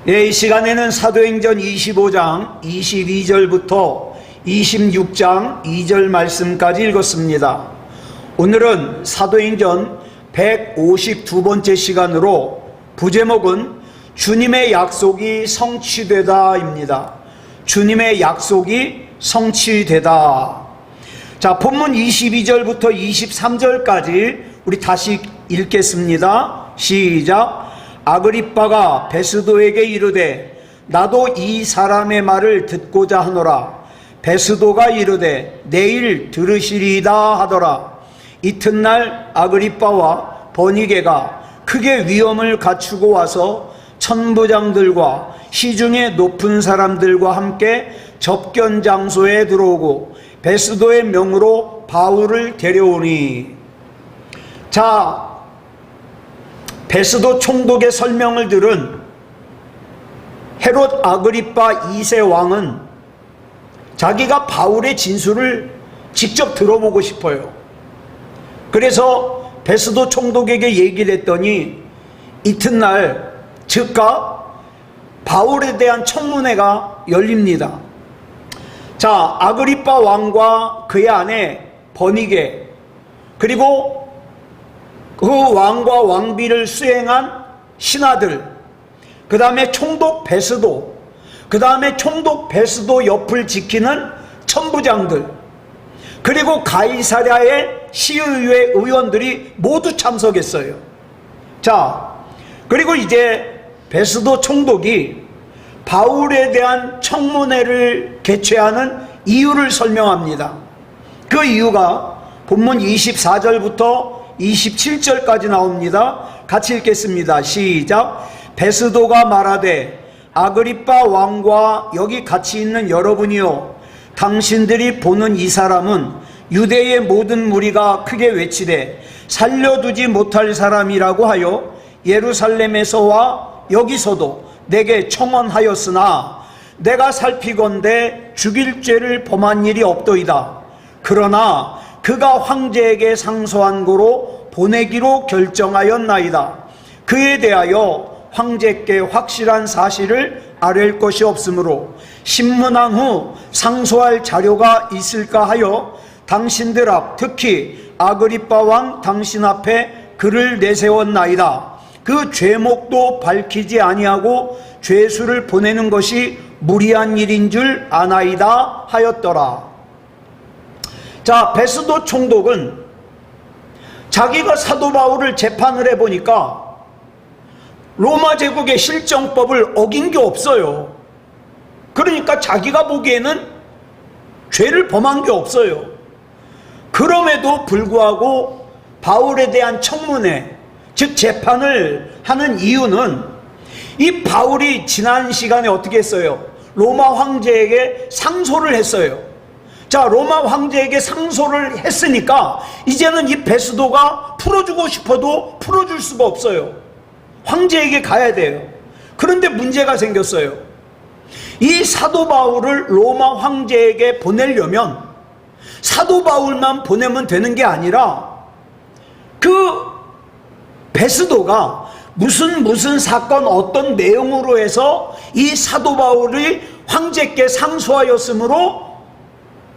이 시간에는 사도행전 25장 22절부터 26장 2절 말씀까지 읽었습니다. 오늘은 사도행전 152번째 시간으로 부제목은 주님의 약속이 성취되다입니다. 주님의 약속이 성취되다. 자, 본문 22절부터 23절까지 우리 다시 읽겠습니다. 시작. 아그리빠가 베스도에게 이르되 나도 이 사람의 말을 듣고자 하노라. 베스도가 이르되 내일 들으시리이다 하더라. 이튿날 아그리빠와 버니게가 크게 위엄을 갖추고 와서 천부장들과 시중에 높은 사람들과 함께 접견 장소에 들어오고 베스도의 명으로 바울을 데려오니. 자, 베스도 총독의 설명을 들은 헤롯 아그리빠 2세 왕은 자기가 바울의 진술을 직접 들어보고 싶어요. 그래서 베스도 총독에게 얘기를 했더니 이튿날 즉각 바울에 대한 청문회가 열립니다. 자, 아그리빠 왕과 그의 아내 버니게, 그리고 그 왕과 왕비를 수행한 신하들, 그 다음에 총독 베스도, 그 다음에 총독 베스도 옆을 지키는 천부장들, 그리고 가이사랴의 시의회 의원들이 모두 참석했어요. 자, 그리고 이제 베스도 총독이 바울에 대한 청문회를 개최하는 이유를 설명합니다. 그 이유가 본문 24절부터 27절까지 나옵니다. 같이 읽겠습니다. 시작. 베스도가 말하되 아그리빠 왕과 여기 같이 있는 여러분이요, 당신들이 보는 이 사람은 유대의 모든 무리가 크게 외치되 살려두지 못할 사람이라고 하여 예루살렘에서와 여기서도 내게 청언하였으나 내가 살피건대 죽일 죄를 범한 일이 없도이다. 그러나 그가 황제에게 상소한 고로 보내기로 결정하였나이다. 그에 대하여 황제께 확실한 사실을 아랠 것이 없으므로 신문한 후 상소할 자료가 있을까 하여 당신들 앞, 특히 아그리빠 왕 당신 앞에 글을 내세웠나이다. 그 죄목도 밝히지 아니하고 죄수를 보내는 것이 무리한 일인 줄 아나이다 하였더라. 자, 베스도 총독은 자기가 사도 바울을 재판을 해보니까 로마 제국의 실정법을 어긴 게 없어요. 그러니까 자기가 보기에는 죄를 범한 게 없어요. 그럼에도 불구하고 바울에 대한 청문회, 즉 재판을 하는 이유는 이 바울이 지난 시간에 어떻게 했어요? 로마 황제에게 상소를 했어요. 자, 로마 황제에게 상소를 했으니까 이제는 이 베스도가 풀어주고 싶어도 풀어줄 수가 없어요. 황제에게 가야 돼요. 그런데 문제가 생겼어요. 이 사도 바울을 로마 황제에게 보내려면 사도 바울만 보내면 되는 게 아니라 그 베스도가 무슨 사건 어떤 내용으로 해서 이 사도 바울이 황제께 상소하였으므로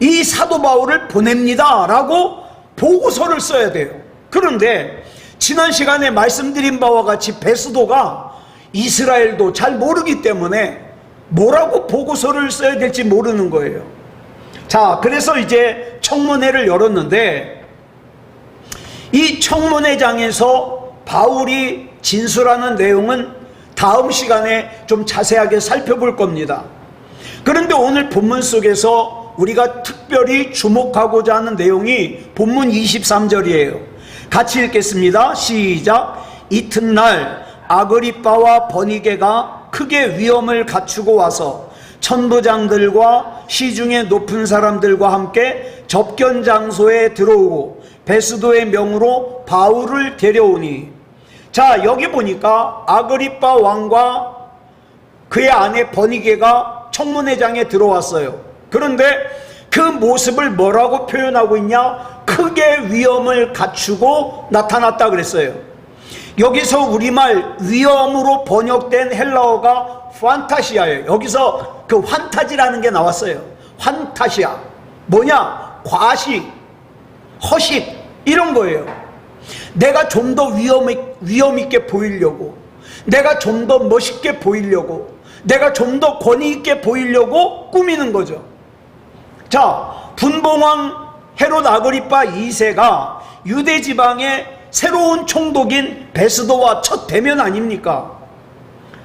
이 사도 바울을 보냅니다 라고 보고서를 써야 돼요. 그런데 지난 시간에 말씀드린 바와 같이 베스도가 이스라엘도 잘 모르기 때문에 뭐라고 보고서를 써야 될지 모르는 거예요. 자, 그래서 이제 청문회를 열었는데 이 청문회장에서 바울이 진술하는 내용은 다음 시간에 좀 자세하게 살펴볼 겁니다. 그런데 오늘 본문 속에서 우리가 특별히 주목하고자 하는 내용이 본문 23절이에요. 같이 읽겠습니다. 시작. 이튿날 아그리빠와 버니게가 크게 위엄을 갖추고 와서 천부장들과 시중에 높은 사람들과 함께 접견 장소에 들어오고 베스도의 명으로 바울을 데려오니. 자, 여기 보니까 아그리빠 왕과 그의 아내 버니게가 청문회장에 들어왔어요. 그런데 그 모습을 뭐라고 표현하고 있냐? 크게 위엄을 갖추고 나타났다 그랬어요. 여기서 우리말 위험으로 번역된 헬라어가 판타시아예요. 여기서 그 환타지라는 게 나왔어요. 환타시아. 뭐냐? 과시, 허식, 이런 거예요. 내가 좀 더 위험 있게 보이려고, 내가 좀 더 멋있게 보이려고, 내가 좀 더 권위 있게 보이려고 꾸미는 거죠. 자, 분봉왕 헤롯 아그리파 2세가 유대 지방의 새로운 총독인 베스도와 첫 대면 아닙니까?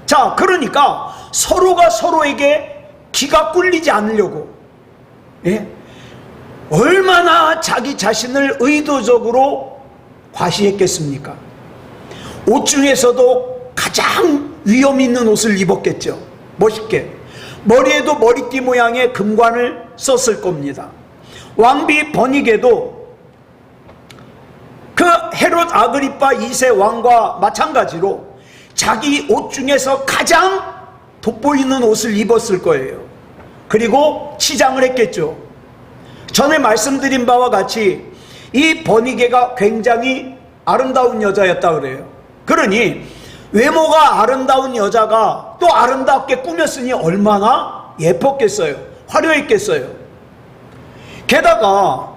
자, 그러니까 서로가 서로에게 기가 꿀리지 않으려고, 예? 얼마나 자기 자신을 의도적으로 과시했겠습니까? 옷 중에서도 가장 위험 있는 옷을 입었겠죠. 멋있게. 머리에도 머리띠 모양의 금관을 썼을 겁니다. 왕비 버니게도 그 헤롯 아그리파 2세 왕과 마찬가지로 자기 옷 중에서 가장 돋보이는 옷을 입었을 거예요. 그리고 치장을 했겠죠. 전에 말씀드린 바와 같이 이 버니게가 굉장히 아름다운 여자였다 그래요. 그러니 외모가 아름다운 여자가 또 아름답게 꾸몄으니 얼마나 예뻤겠어요. 화려했겠어요. 게다가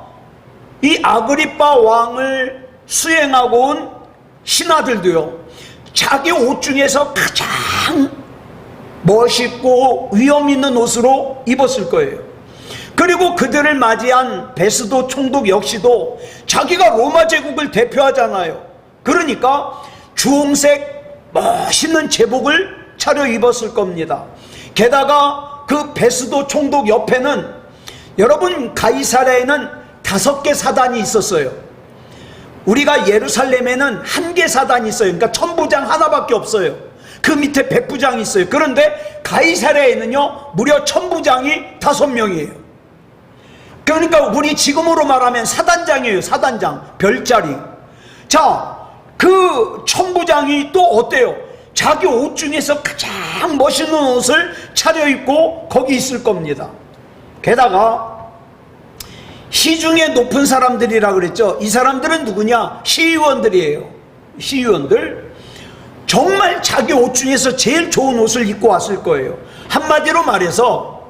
이 아그리파 왕을 수행하고 온 신하들도요, 자기 옷 중에서 가장 멋있고 위험 있는 옷으로 입었을 거예요. 그리고 그들을 맞이한 베스도 총독 역시도 자기가 로마 제국을 대표하잖아요. 그러니까 주홍색 멋있는 제복을 차려입었을 겁니다. 게다가 그 베스도 총독 옆에는, 여러분, 가이사랴에는 5개 사단이 있었어요. 우리가 예루살렘에는 1개 사단이 있어요. 그러니까 천부장 하나밖에 없어요. 그 밑에 백부장이 있어요. 그런데 가이사랴에는요 무려 천부장이 5명이에요. 그러니까 우리 지금으로 말하면 사단장이에요. 사단장, 별자리. 자, 그 천부장이 또 어때요? 자기 옷 중에서 가장 멋있는 옷을 차려입고 거기 있을 겁니다. 게다가 시중에 높은 사람들이라 그랬죠. 이 사람들은 누구냐? 시의원들이에요. 시의원들. 정말 자기 옷 중에서 제일 좋은 옷을 입고 왔을 거예요. 한마디로 말해서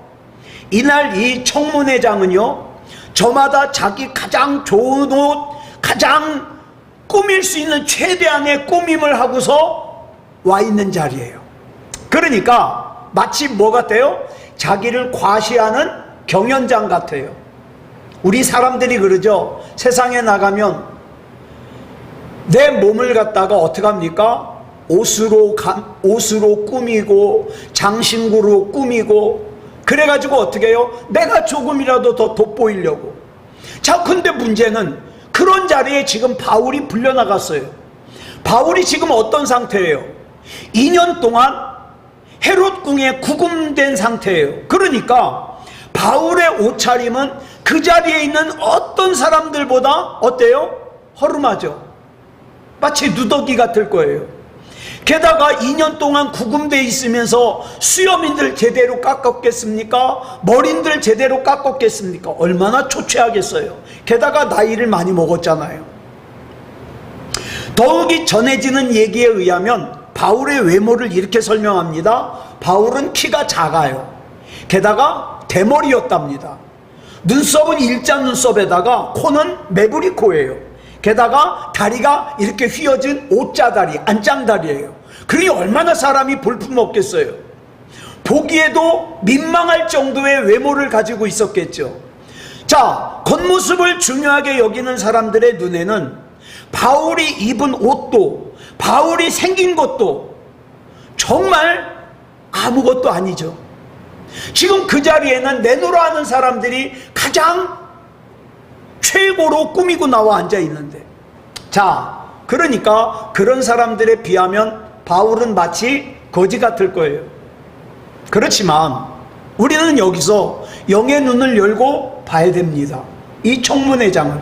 이날 이 청문회장은요, 저마다 자기 가장 좋은 옷, 가장 꾸밀 수 있는 최대한의 꾸밈을 하고서 와 있는 자리예요. 그러니까 마치 뭐 같아요? 자기를 과시하는 경연장 같아요. 우리 사람들이 그러죠. 세상에 나가면 내 몸을 갖다가 어떻게 합니까? 옷으로 꾸미고 장신구로 꾸미고, 그래가지고 어떻게 해요? 내가 조금이라도 더 돋보이려고. 자, 근데 문제는 그런 자리에 지금 바울이 불려나갔어요. 바울이 지금 어떤 상태예요? 2년 동안 헤롯 궁에 구금된 상태예요. 그러니까 바울의 옷차림은 그 자리에 있는 어떤 사람들보다 어때요? 허름하죠. 마치 누더기 같을 거예요. 게다가 2년 동안 구금되어 있으면서 수염인들 제대로 깎았겠습니까? 머리인들 제대로 깎았겠습니까? 얼마나 초췌하겠어요. 게다가 나이를 많이 먹었잖아요. 더욱이 전해지는 얘기에 의하면 바울의 외모를 이렇게 설명합니다. 바울은 키가 작아요. 게다가 대머리였답니다. 눈썹은 일자 눈썹에다가 코는 매부리 코예요. 게다가 다리가 이렇게 휘어진 오자다리, 안짱다리예요. 그러니 얼마나 사람이 볼품없겠어요. 보기에도 민망할 정도의 외모를 가지고 있었겠죠. 자, 겉모습을 중요하게 여기는 사람들의 눈에는 바울이 입은 옷도, 바울이 생긴 것도 정말 아무것도 아니죠. 지금 그 자리에는 내노라 하는 사람들이 가장 최고로 꾸미고 나와 앉아 있는데, 자, 그러니까 그런 사람들에 비하면 바울은 마치 거지 같을 거예요. 그렇지만 우리는 여기서 영의 눈을 열고 봐야 됩니다. 이 청문회장은,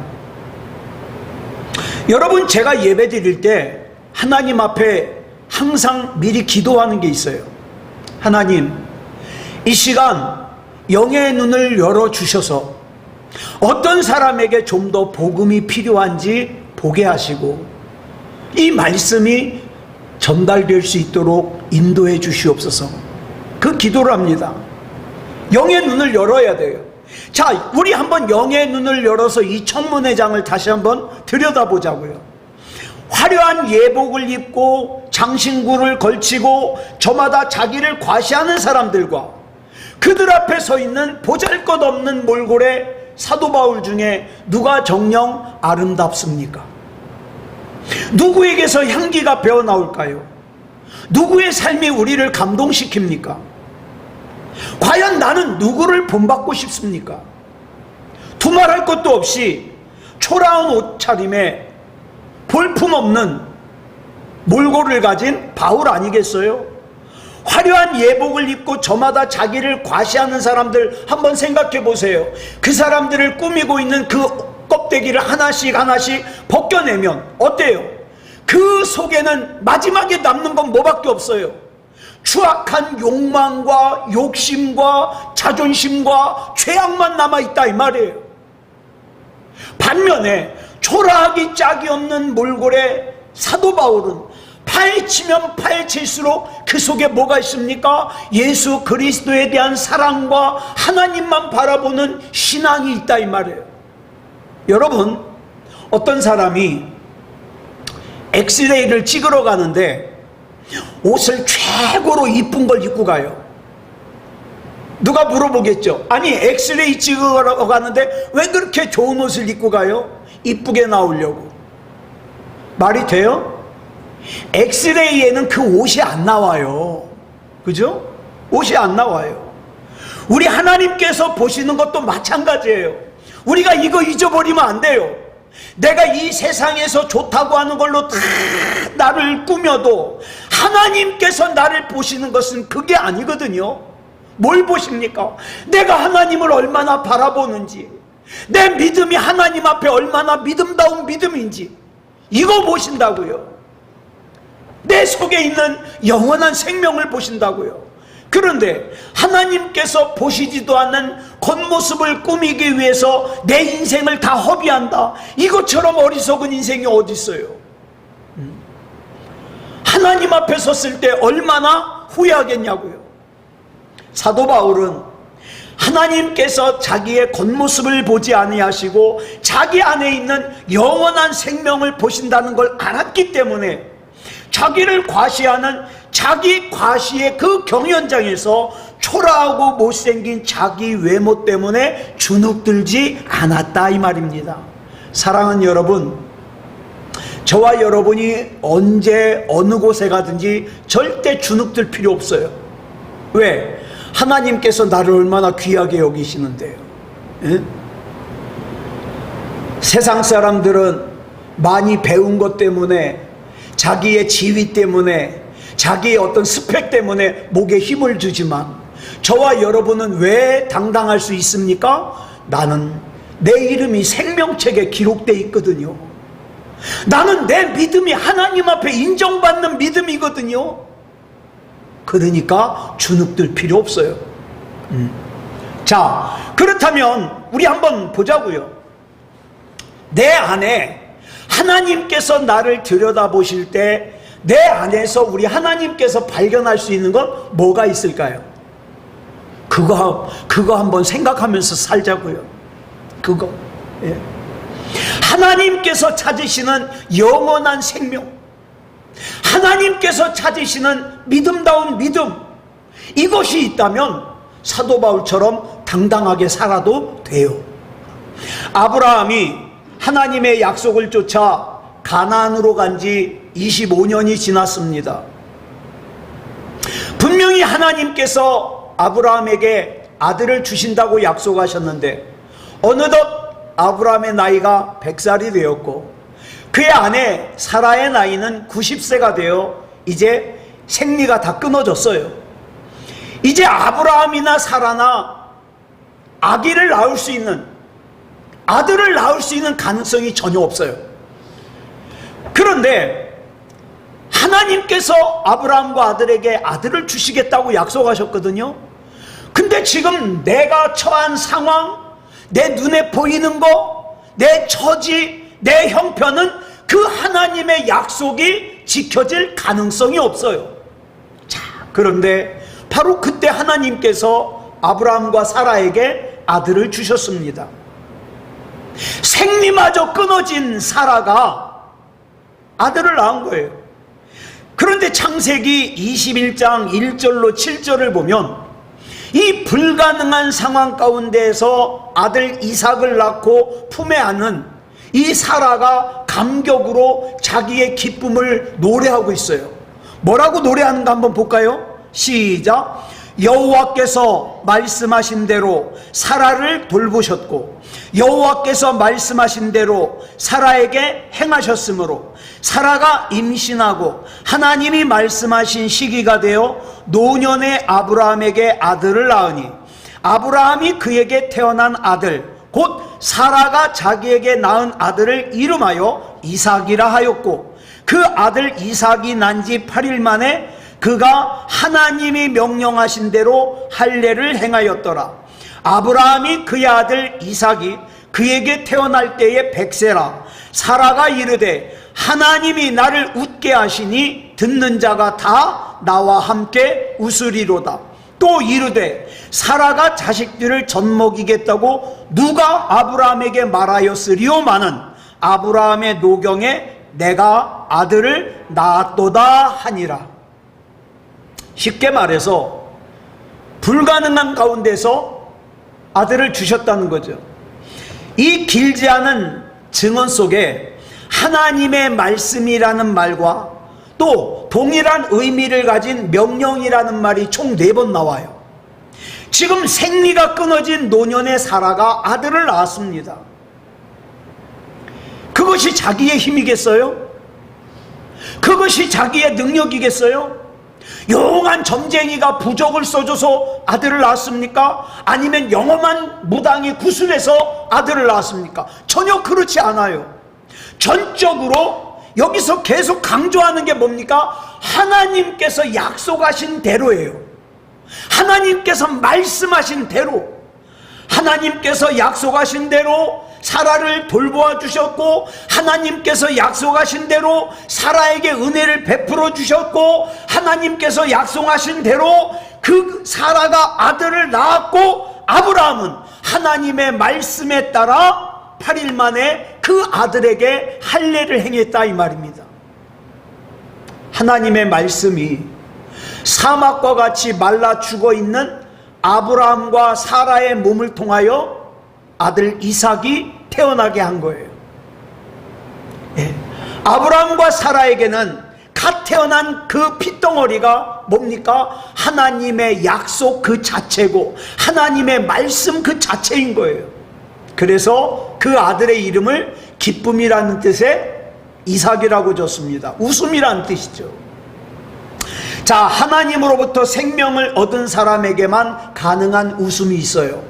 여러분, 제가 예배 드릴 때 하나님 앞에 항상 미리 기도하는 게 있어요. 하나님, 이 시간 영의 눈을 열어주셔서 어떤 사람에게 좀 더 복음이 필요한지 보게 하시고, 이 말씀이 전달될 수 있도록 인도해 주시옵소서. 그 기도를 합니다. 영의 눈을 열어야 돼요. 자, 우리 한번 영의 눈을 열어서 이 청문회 장을 다시 한번 들여다보자고요. 화려한 예복을 입고 장신구를 걸치고 저마다 자기를 과시하는 사람들과 그들 앞에 서 있는 보잘것없는 몰골의 사도 바울 중에 누가 정녕 아름답습니까? 누구에게서 향기가 배어나올까요? 누구의 삶이 우리를 감동시킵니까? 과연 나는 누구를 본받고 싶습니까? 두말할 것도 없이 초라한 옷차림에 볼품없는 몰골을 가진 바울 아니겠어요? 화려한 예복을 입고 저마다 자기를 과시하는 사람들 한번 생각해 보세요. 그 사람들을 꾸미고 있는 그 껍데기를 하나씩 하나씩 벗겨내면 어때요? 그 속에는 마지막에 남는 건 뭐밖에 없어요. 추악한 욕망과 욕심과 자존심과 죄악만 남아있다 이 말이에요. 반면에 초라하기 짝이 없는 몰골의 사도 바울은 파헤치면 파헤칠수록 그 속에 뭐가 있습니까? 예수 그리스도에 대한 사랑과 하나님만 바라보는 신앙이 있다 이 말이에요. 여러분, 어떤 사람이 엑스레이를 찍으러 가는데 옷을 최고로 이쁜 걸 입고 가요. 누가 물어보겠죠. 아니, 엑스레이 찍으러 가는데 왜 그렇게 좋은 옷을 입고 가요? 이쁘게 나오려고. 말이 돼요? 엑스레이에는 그 옷이 안 나와요. 그죠? 옷이 안 나와요. 우리 하나님께서 보시는 것도 마찬가지예요. 우리가 이거 잊어버리면 안 돼요. 내가 이 세상에서 좋다고 하는 걸로 다 나를 꾸며도 하나님께서 나를 보시는 것은 그게 아니거든요. 뭘 보십니까? 내가 하나님을 얼마나 바라보는지, 내 믿음이 하나님 앞에 얼마나 믿음다운 믿음인지, 이거 보신다고요. 내 속에 있는 영원한 생명을 보신다고요. 그런데 하나님께서 보시지도 않는 겉모습을 꾸미기 위해서 내 인생을 다 허비한다, 이것처럼 어리석은 인생이 어디 있어요? 하나님 앞에 섰을 때 얼마나 후회하겠냐고요. 사도 바울은 하나님께서 자기의 겉모습을 보지 아니하시고 자기 안에 있는 영원한 생명을 보신다는 걸 알았기 때문에 자기를 과시하는 자기 과시의 그 경연장에서 초라하고 못생긴 자기 외모 때문에 주눅들지 않았다 이 말입니다. 사랑하는 여러분, 저와 여러분이 언제 어느 곳에 가든지 절대 주눅들 필요 없어요. 왜? 하나님께서 나를 얼마나 귀하게 여기시는데요. 예? 세상 사람들은 많이 배운 것 때문에, 자기의 지위 때문에, 자기의 어떤 스펙 때문에 목에 힘을 주지만 저와 여러분은 왜 당당할 수 있습니까? 나는 내 이름이 생명책에 기록되어 있거든요. 나는 내 믿음이 하나님 앞에 인정받는 믿음이거든요. 그러니까 주눅들 필요 없어요. 자, 그렇다면 우리 한번 보자고요. 내 안에 하나님께서 나를 들여다보실 때 내 안에서 우리 하나님께서 발견할 수 있는 건 뭐가 있을까요? 그거 한번 생각하면서 살자고요. 그거. 예. 하나님께서 찾으시는 영원한 생명, 하나님께서 찾으시는 믿음다운 믿음, 이것이 있다면 사도 바울처럼 당당하게 살아도 돼요. 아브라함이 하나님의 약속을 쫓아 가나안으로 간 지 25년이 지났습니다. 분명히 하나님께서 아브라함에게 아들을 주신다고 약속하셨는데 어느덧 아브라함의 나이가 100살이 되었고 그의 아내 사라의 나이는 90세가 되어 이제 생리가 다 끊어졌어요. 이제 아브라함이나 사라나 아기를 낳을 수 있는, 아들을 낳을 수 있는 가능성이 전혀 없어요. 그런데 하나님께서 아브라함과 아들에게 아들을 주시겠다고 약속하셨거든요. 근데 지금 내가 처한 상황, 내 눈에 보이는 거, 내 처지, 내 형편은 그 하나님의 약속이 지켜질 가능성이 없어요. 자, 그런데 바로 그때 하나님께서 아브라함과 사라에게 아들을 주셨습니다. 생리마저 끊어진 사라가 아들을 낳은 거예요. 그런데 창세기 21장 1절로 7절을 보면 이 불가능한 상황 가운데에서 아들 이삭을 낳고 품에 안은 이 사라가 감격으로 자기의 기쁨을 노래하고 있어요. 뭐라고 노래하는가 한번 볼까요? 시작. 여호와께서 말씀하신 대로 사라를 돌보셨고 여호와께서 말씀하신 대로 사라에게 행하셨으므로 사라가 임신하고 하나님이 말씀하신 시기가 되어 노년의 아브라함에게 아들을 낳으니 아브라함이 그에게 태어난 아들 곧 사라가 자기에게 낳은 아들을 이름하여 이삭이라 하였고 그 아들 이삭이 난 지 8일 만에 그가 하나님이 명령하신 대로 할례를 행하였더라. 아브라함이 그의 아들 이삭이 그에게 태어날 때에 100세라. 사라가 이르되 하나님이 나를 웃게 하시니 듣는 자가 다 나와 함께 웃으리로다. 또 이르되 사라가 자식들을 젖먹이겠다고 누가 아브라함에게 말하였으리오마는 아브라함의 노경에 내가 아들을 낳았도다 하니라. 쉽게 말해서 불가능한 가운데서 아들을 주셨다는 거죠. 이 길지 않은 증언 속에 하나님의 말씀이라는 말과 또 동일한 의미를 가진 명령이라는 말이 총 4번 나와요. 지금 생리가 끊어진 노년의 사라가 아들을 낳았습니다. 그것이 자기의 힘이겠어요? 그것이 자기의 능력이겠어요? 용한 점쟁이가 부적을 써줘서 아들을 낳았습니까? 아니면 영험한 무당이 구슬해서 아들을 낳았습니까? 전혀 그렇지 않아요. 전적으로 여기서 계속 강조하는 게 뭡니까? 하나님께서 약속하신 대로예요. 하나님께서 말씀하신 대로, 하나님께서 약속하신 대로 사라를 돌보아 주셨고 하나님께서 약속하신 대로 사라에게 은혜를 베풀어 주셨고 하나님께서 약속하신 대로 그 사라가 아들을 낳았고 아브라함은 하나님의 말씀에 따라 8일 만에 그 아들에게 할례를 행했다 이 말입니다. 하나님의 말씀이 사막과 같이 말라 죽어 있는 아브라함과 사라의 몸을 통하여 아들 이삭이 태어나게 한 거예요. 예. 아브라함과 사라에게는 갓 태어난 그 핏덩어리가 뭡니까? 하나님의 약속 그 자체고 하나님의 말씀 그 자체인 거예요. 그래서 그 아들의 이름을 기쁨이라는 뜻의 이삭이라고 줬습니다. 웃음이라는 뜻이죠. 자, 하나님으로부터 생명을 얻은 사람에게만 가능한 웃음이 있어요.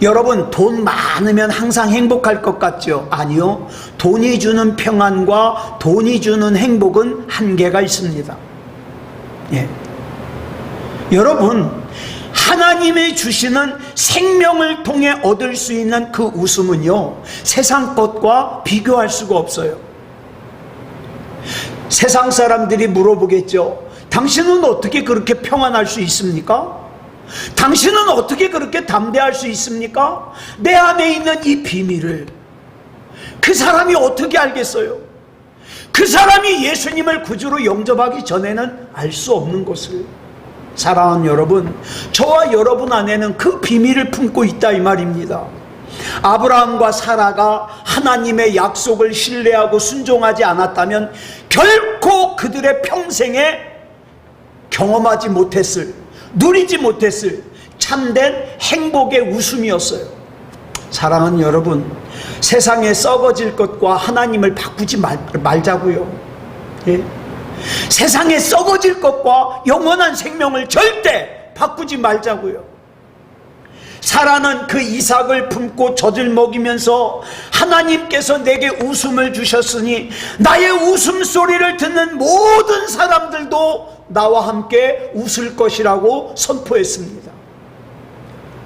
여러분, 돈 많으면 항상 행복할 것 같죠? 아니요. 돈이 주는 평안과 돈이 주는 행복은 한계가 있습니다. 예. 여러분, 하나님이 주시는 생명을 통해 얻을 수 있는 그 웃음은요, 세상 것과 비교할 수가 없어요. 세상 사람들이 물어보겠죠. 당신은 어떻게 그렇게 평안할 수 있습니까? 당신은 어떻게 그렇게 담대할 수 있습니까? 내 안에 있는 이 비밀을 그 사람이 어떻게 알겠어요? 그 사람이 예수님을 구주로 영접하기 전에는 알 수 없는 것을. 사랑하는 여러분, 저와 여러분 안에는 그 비밀을 품고 있다 이 말입니다. 아브라함과 사라가 하나님의 약속을 신뢰하고 순종하지 않았다면 결코 그들의 평생에 경험하지 못했을, 누리지 못했을 참된 행복의 웃음이었어요. 사랑하는 여러분, 세상에 썩어질 것과 하나님을 바꾸지 말자고요. 예? 세상에 썩어질 것과 영원한 생명을 절대 바꾸지 말자고요. 사라는 그 이삭을 품고 젖을 먹이면서 하나님께서 내게 웃음을 주셨으니 나의 웃음소리를 듣는 모든 사람들도 나와 함께 웃을 것이라고 선포했습니다.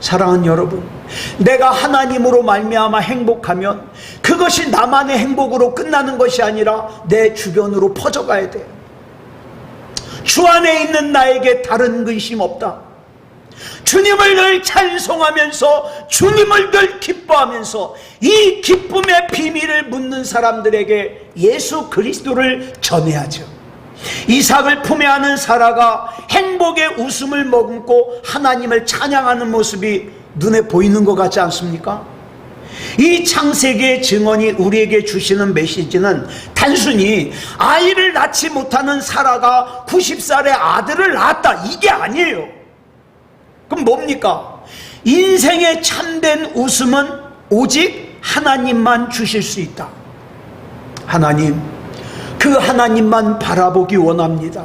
사랑하는 여러분, 내가 하나님으로 말미암아 행복하면 그것이 나만의 행복으로 끝나는 것이 아니라 내 주변으로 퍼져가야 돼요. 주 안에 있는 나에게 다른 근심 없다. 주님을 늘 찬송하면서 주님을 늘 기뻐하면서 이 기쁨의 비밀을 묻는 사람들에게 예수 그리스도를 전해야죠. 이삭을 품에 안은 사라가 행복의 웃음을 머금고 하나님을 찬양하는 모습이 눈에 보이는 것 같지 않습니까? 이 창세기의 증언이 우리에게 주시는 메시지는 단순히 아이를 낳지 못하는 사라가 90살의 아들을 낳았다, 이게 아니에요. 그럼 뭡니까? 인생의 참된 웃음은 오직 하나님만 주실 수 있다. 하나님, 그 하나님만 바라보기 원합니다.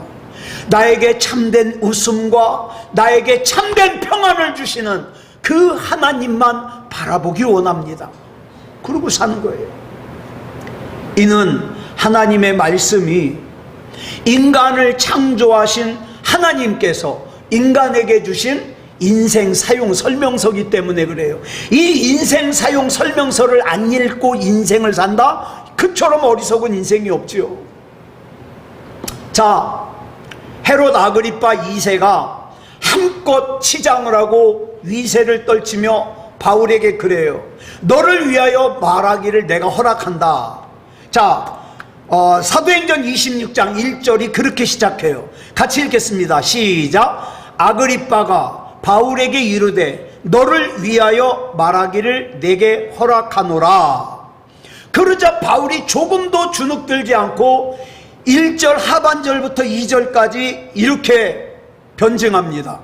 나에게 참된 웃음과 나에게 참된 평안을 주시는 그 하나님만 바라보기 원합니다. 그러고 사는 거예요. 이는 하나님의 말씀이 인간을 창조하신 하나님께서 인간에게 주신 인생 사용 설명서이기 때문에 그래요. 이 인생 사용 설명서를 안 읽고 인생을 산다? 그처럼 어리석은 인생이 없지요. 자, 헤롯 아그리파 2세가 한껏 치장을 하고 위세를 떨치며 바울에게 그래요. 너를 위하여 말하기를 내가 허락한다. 자, 사도행전 26장 1절이 그렇게 시작해요. 같이 읽겠습니다. 시작. 아그리빠가 바울에게 이르되 너를 위하여 말하기를 내게 허락하노라. 그러자 바울이 조금도 주눅들지 않고 1절 하반절부터 2절까지 이렇게 변증합니다.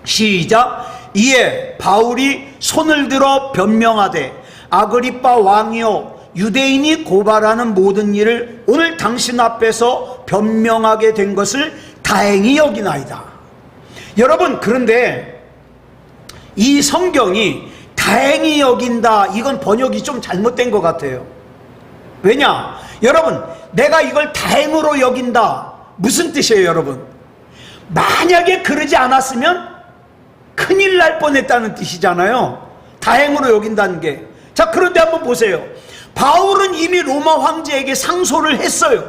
시작. 이에 바울이 손을 들어 변명하되 아그리빠 왕이여, 유대인이 고발하는 모든 일을 오늘 당신 앞에서 변명하게 된 것을 다행히 여기나이다. 여러분, 그런데 이 성경이 다행히 여긴다, 이건 번역이 좀 잘못된 것 같아요. 왜냐? 여러분, 내가 이걸 다행으로 여긴다, 무슨 뜻이에요 여러분? 만약에 그러지 않았으면 큰일 날 뻔했다는 뜻이잖아요. 다행으로 여긴다는 게. 자, 그런데 한번 보세요. 바울은 이미 로마 황제에게 상소를 했어요.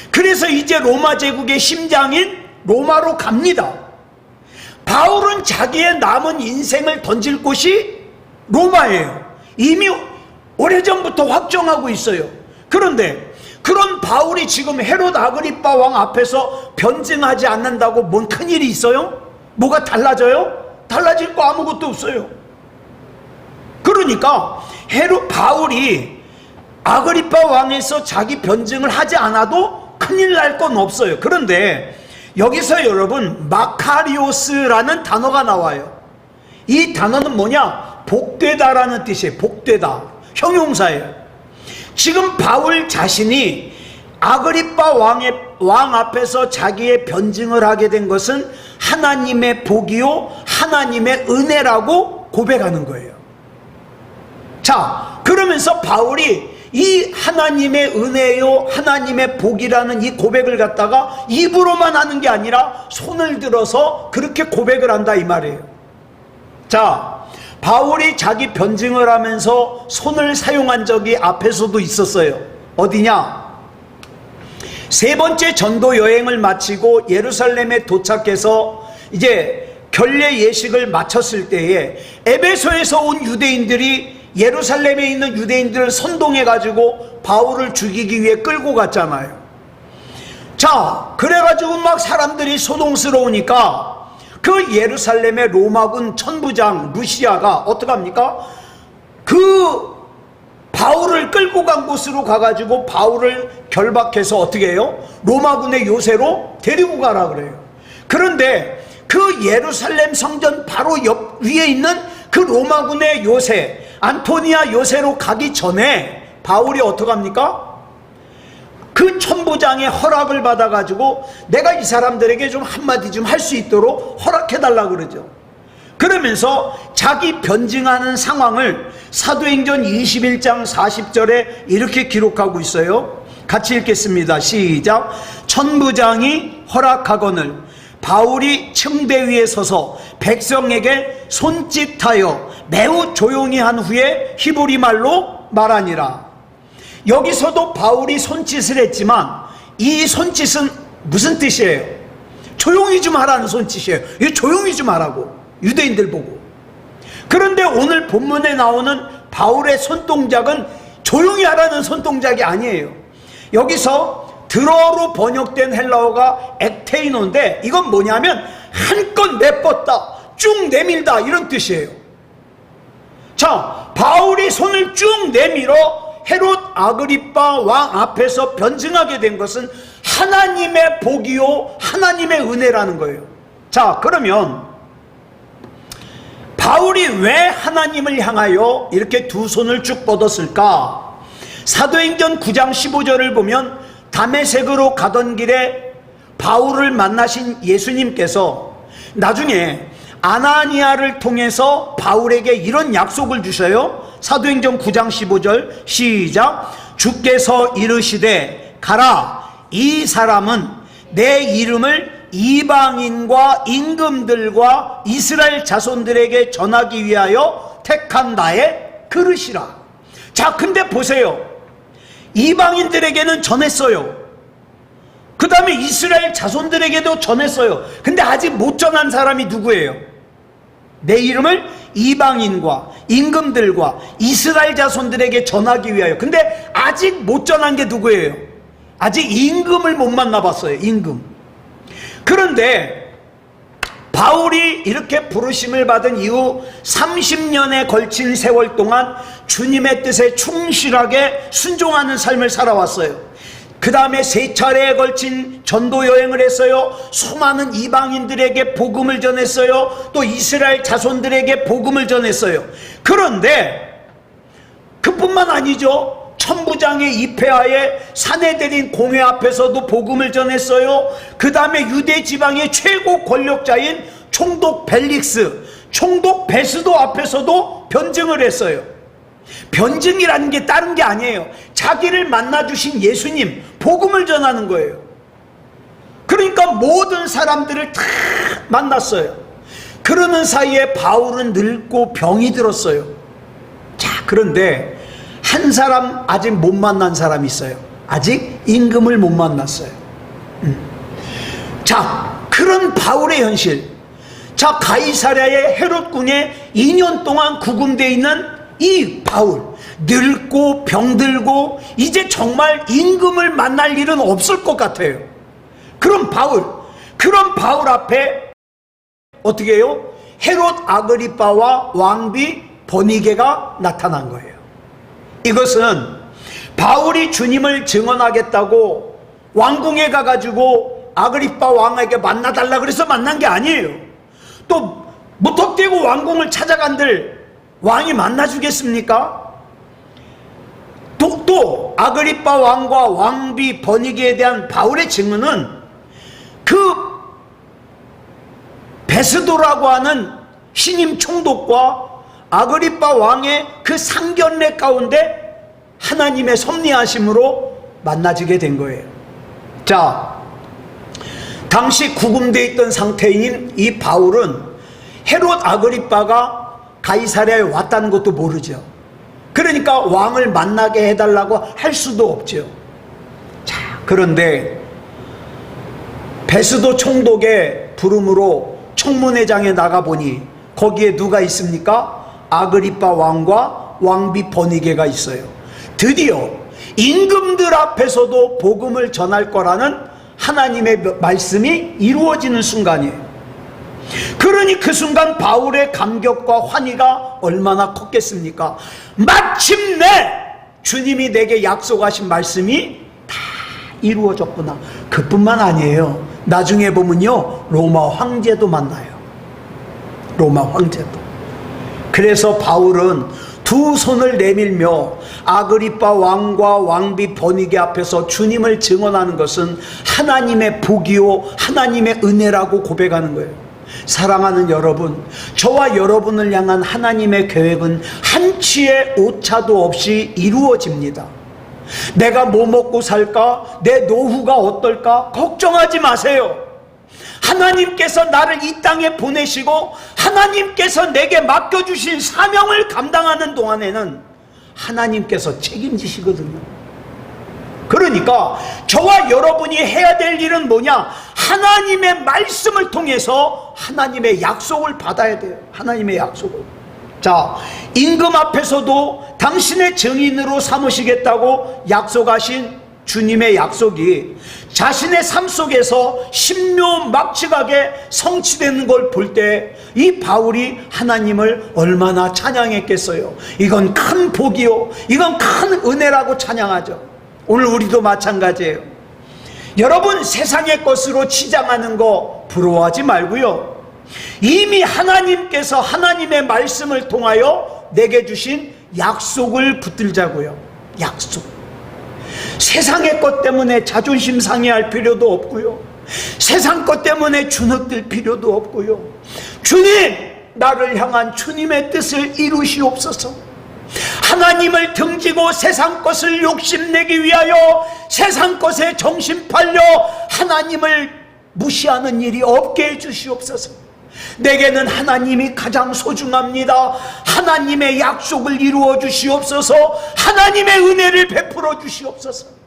그래서 이제 로마 제국의 심장인 로마로 갑니다. 바울은 자기의 남은 인생을 던질 곳이 로마예요. 이미 오래전부터 확정하고 있어요. 그런데 그런 바울이 지금 헤롯 아그리빠 왕 앞에서 변증하지 않는다고 뭔 큰일이 있어요? 뭐가 달라져요? 달라질 거 아무것도 없어요. 그러니까 바울이 아그리빠 왕에서 자기 변증을 하지 않아도 큰일 날 건 없어요. 그런데 여기서 여러분 마카리오스라는 단어가 나와요. 이 단어는 뭐냐? 복되다라는 뜻이에요. 복되다. 형용사예요. 지금 바울 자신이 아그리빠 왕 앞에서 자기의 변증을 하게 된 것은 하나님의 복이요 하나님의 은혜라고 고백하는 거예요. 자, 그러면서 바울이 이 하나님의 은혜요 하나님의 복이라는 이 고백을 갖다가 입으로만 하는 게 아니라 손을 들어서 그렇게 고백을 한다, 이 말이에요. 자, 바울이 자기 변증을 하면서 손을 사용한 적이 앞에서도 있었어요. 어디냐? 세 번째 전도 여행을 마치고 예루살렘에 도착해서 이제 결례 예식을 마쳤을 때에 에베소에서 온 유대인들이 예루살렘에 있는 유대인들을 선동해 가지고 바울을 죽이기 위해 끌고 갔잖아요. 자, 그래가지고 막 사람들이 소동스러우니까 그 예루살렘의 로마군 천부장 루시아가 어떡합니까? 그 바울을 끌고 간 곳으로 가가지고 바울을 결박해서 어떻게 해요? 로마군의 요새로 데리고 가라 그래요. 그런데 그 예루살렘 성전 바로 옆 위에 있는 그 로마군의 요새 안토니아 요새로 가기 전에 바울이 어떡합니까? 그 천부장의 허락을 받아가지고 내가 이 사람들에게 좀 한마디 좀 할 수 있도록 허락해달라 그러죠. 그러면서 자기 변증하는 상황을 사도행전 21장 40절에 이렇게 기록하고 있어요. 같이 읽겠습니다. 시작. 천부장이 허락하거늘 바울이 층대 위에 서서 백성에게 손짓하여 매우 조용히 한 후에 히브리 말로 말하니라. 여기서도 바울이 손짓을 했지만 이 손짓은 무슨 뜻이에요? 조용히 좀 하라는 손짓이에요. 이 조용히 좀 하라고, 유대인들 보고. 그런데 오늘 본문에 나오는 바울의 손동작은 조용히 하라는 손동작이 아니에요. 여기서 드러로 번역된 헬라어가 액테이노인데 이건 뭐냐면 한껏 내뻗다, 쭉 내밀다, 이런 뜻이에요. 자, 바울이 손을 쭉 내밀어 헤롯 아그리빠 왕 앞에서 변증하게 된 것은 하나님의 복이요 하나님의 은혜라는 거예요. 자, 그러면 바울이 왜 하나님을 향하여 이렇게 두 손을 쭉 뻗었을까? 사도행전 9장 15절을 보면 다메섹으로 가던 길에 바울을 만나신 예수님께서 나중에 아나니아를 통해서 바울에게 이런 약속을 주셔요. 사도행전 9장 15절 시작. 주께서 이르시되 가라, 이 사람은 내 이름을 이방인과 임금들과 이스라엘 자손들에게 전하기 위하여 택한 나의 그릇이라. 자, 근데 보세요. 이방인들에게는 전했어요. 그 다음에 이스라엘 자손들에게도 전했어요. 근데 아직 못 전한 사람이 누구예요? 내 이름을 이방인과 임금들과 이스라엘 자손들에게 전하기 위하여. 근데 아직 못 전한 게 누구예요? 아직 임금을 못 만나봤어요. 임금. 그런데 바울이 이렇게 부르심을 받은 이후 30년에 걸친 세월 동안 주님의 뜻에 충실하게 순종하는 삶을 살아왔어요. 그 다음에 3차례에 걸친 전도 여행을 했어요. 수많은 이방인들에게 복음을 전했어요. 또 이스라엘 자손들에게 복음을 전했어요. 그런데 그뿐만 아니죠. 천부장의 입회하에 사내들인 공회 앞에서도 복음을 전했어요. 그 다음에 유대 지방의 최고 권력자인 총독 벨릭스, 총독 베스도 앞에서도 변증을 했어요. 변증이라는 게 다른 게 아니에요. 자기를 만나주신 예수님 복음을 전하는 거예요. 그러니까 모든 사람들을 다 만났어요. 그러는 사이에 바울은 늙고 병이 들었어요. 자, 그런데 한 사람 아직 못 만난 사람이 있어요. 아직 임금을 못 만났어요. 자, 그런 바울의 현실. 자, 가이사랴의 헤롯궁에 2년 동안 구금되어 있는 이 바울, 늙고 병들고 이제 정말 임금을 만날 일은 없을 것 같아요. 그런 바울 앞에 어떻게 해요? 헤롯 아그리빠와 왕비 버니게가 나타난 거예요. 이것은 바울이 주님을 증언하겠다고 왕궁에 가가지고 아그리빠 왕에게 만나달라 그래서 만난 게 아니에요. 또 무턱대고 왕궁을 찾아간들 왕이 만나주겠습니까? 또 아그리빠 왕과 왕비 버니게에 대한 바울의 증언은 그 베스도라고 하는 신임 총독과 아그리빠 왕의 그 상견례 가운데 하나님의 섭리하심으로 만나지게 된 거예요. 자, 당시 구금되어 있던 상태인 이 바울은 헤롯 아그리빠가 가이사랴에 왔다는 것도 모르죠. 그러니까 왕을 만나게 해달라고 할 수도 없죠. 자, 그런데 베스도 총독의 부름으로 청문회장에 나가보니 거기에 누가 있습니까? 아그리빠 왕과 왕비 버니게가 있어요. 드디어 임금들 앞에서도 복음을 전할 거라는 하나님의 말씀이 이루어지는 순간이에요. 그러니 그 순간 바울의 감격과 환희가 얼마나 컸겠습니까? 마침내 주님이 내게 약속하신 말씀이 다 이루어졌구나. 그뿐만 아니에요. 나중에 보면요, 로마 황제도 만나요. 로마 황제도. 그래서 바울은 두 손을 내밀며 아그리빠 왕과 왕비 버니게 앞에서 주님을 증언하는 것은 하나님의 복이요 하나님의 은혜라고 고백하는 거예요. 사랑하는 여러분, 저와 여러분을 향한 하나님의 계획은 한치의 오차도 없이 이루어집니다. 내가 뭐 먹고 살까? 내 노후가 어떨까? 걱정하지 마세요. 하나님께서 나를 이 땅에 보내시고 하나님께서 내게 맡겨주신 사명을 감당하는 동안에는 하나님께서 책임지시거든요. 그러니까 저와 여러분이 해야 될 일은 뭐냐? 하나님의 말씀을 통해서 하나님의 약속을 받아야 돼요. 하나님의 약속을. 자, 임금 앞에서도 당신의 증인으로 삼으시겠다고 약속하신 주님의 약속이 자신의 삶 속에서 신묘막측하게 성취되는 걸 볼 때 이 바울이 하나님을 얼마나 찬양했겠어요. 이건 큰 복이요, 이건 큰 은혜라고 찬양하죠. 오늘 우리도 마찬가지예요. 여러분, 세상의 것으로 치장하는 거 부러워하지 말고요, 이미 하나님께서 하나님의 말씀을 통하여 내게 주신 약속을 붙들자고요. 약속. 세상의 것 때문에 자존심 상해할 필요도 없고요, 세상 것 때문에 주눅들 필요도 없고요. 주님, 나를 향한 주님의 뜻을 이루시옵소서. 하나님을 등지고 세상 것을 욕심내기 위하여 세상 것에 정신 팔려 하나님을 무시하는 일이 없게 해주시옵소서. 내게는 하나님이 가장 소중합니다. 하나님의 약속을 이루어 주시옵소서. 하나님의 은혜를 베풀어 주시옵소서.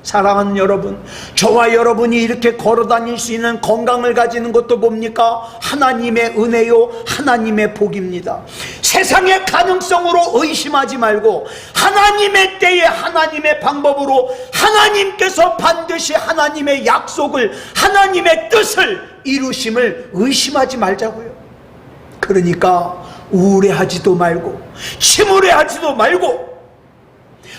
사랑하는 여러분, 저와 여러분이 이렇게 걸어다닐 수 있는 건강을 가지는 것도 뭡니까? 하나님의 은혜요, 하나님의 복입니다. 세상의 가능성으로 의심하지 말고 하나님의 때에 하나님의 방법으로 하나님께서 반드시 하나님의 약속을, 하나님의 뜻을 이루심을 의심하지 말자고요. 그러니까 우울해하지도 말고 침울해하지도 말고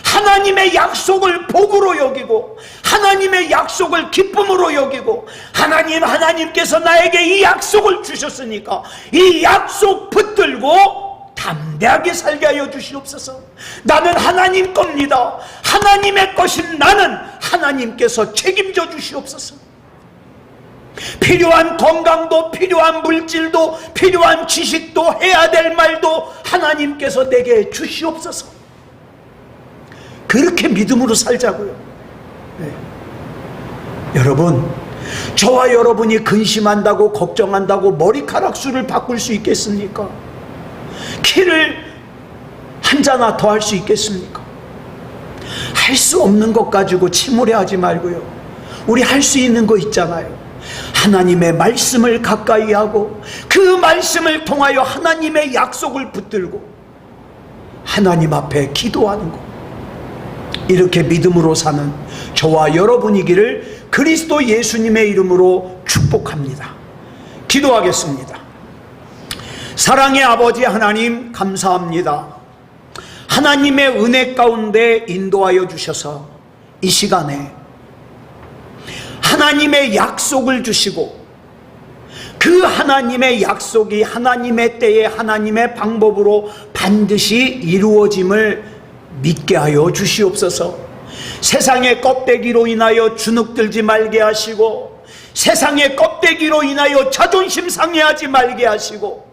하나님의 약속을 복으로 여기고 하나님의 약속을 기쁨으로 여기고, 하나님께서 나에게 이 약속을 주셨으니까 이 약속 붙들고 담대하게 살게 하여 주시옵소서. 나는 하나님 겁니다. 하나님의 것인 나는 하나님께서 책임져 주시옵소서. 필요한 건강도, 필요한 물질도, 필요한 지식도, 해야 될 말도 하나님께서 내게 주시옵소서. 그렇게 믿음으로 살자고요. 네. 여러분, 저와 여러분이 근심한다고 걱정한다고 머리카락 수를 바꿀 수 있겠습니까? 키를 한 자나 더 할 수 있겠습니까? 할 수 없는 것 가지고 침울해하지 말고요, 우리 할 수 있는 거 있잖아요. 하나님의 말씀을 가까이 하고 그 말씀을 통하여 하나님의 약속을 붙들고 하나님 앞에 기도하는 것, 이렇게 믿음으로 사는 저와 여러분이기를 그리스도 예수님의 이름으로 축복합니다. 기도하겠습니다. 사랑의 아버지 하나님, 감사합니다. 하나님의 은혜 가운데 인도하여 주셔서 이 시간에 하나님의 약속을 주시고 그 하나님의 약속이 하나님의 때에 하나님의 방법으로 반드시 이루어짐을 믿게 하여 주시옵소서. 세상의 껍데기로 인하여 주눅들지 말게 하시고 세상의 껍데기로 인하여 자존심 상해하지 말게 하시고,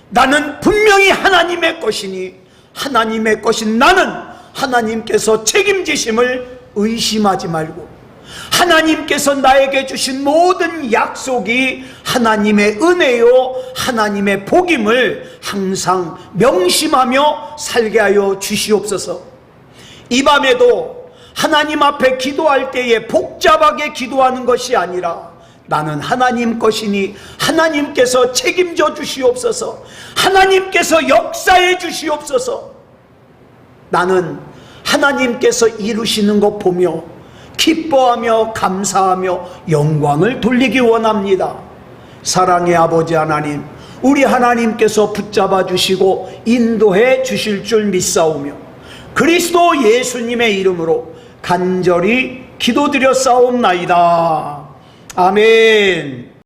나는 분명히 하나님의 것이니 하나님의 것인 나는 하나님께서 책임지심을 의심하지 말고 하나님께서 나에게 주신 모든 약속이 하나님의 은혜요, 하나님의 복임을 항상 명심하며 살게 하여 주시옵소서. 이 밤에도 하나님 앞에 기도할 때에 복잡하게 기도하는 것이 아니라 나는 하나님 것이니 하나님께서 책임져 주시옵소서. 하나님께서 역사해 주시옵소서. 나는 하나님께서 이루시는 것 보며 기뻐하며 감사하며 영광을 돌리기 원합니다. 사랑의 아버지 하나님, 우리 하나님께서 붙잡아 주시고 인도해 주실 줄 믿사오며 그리스도 예수님의 이름으로 간절히 기도드렸사옵나이다. 아멘.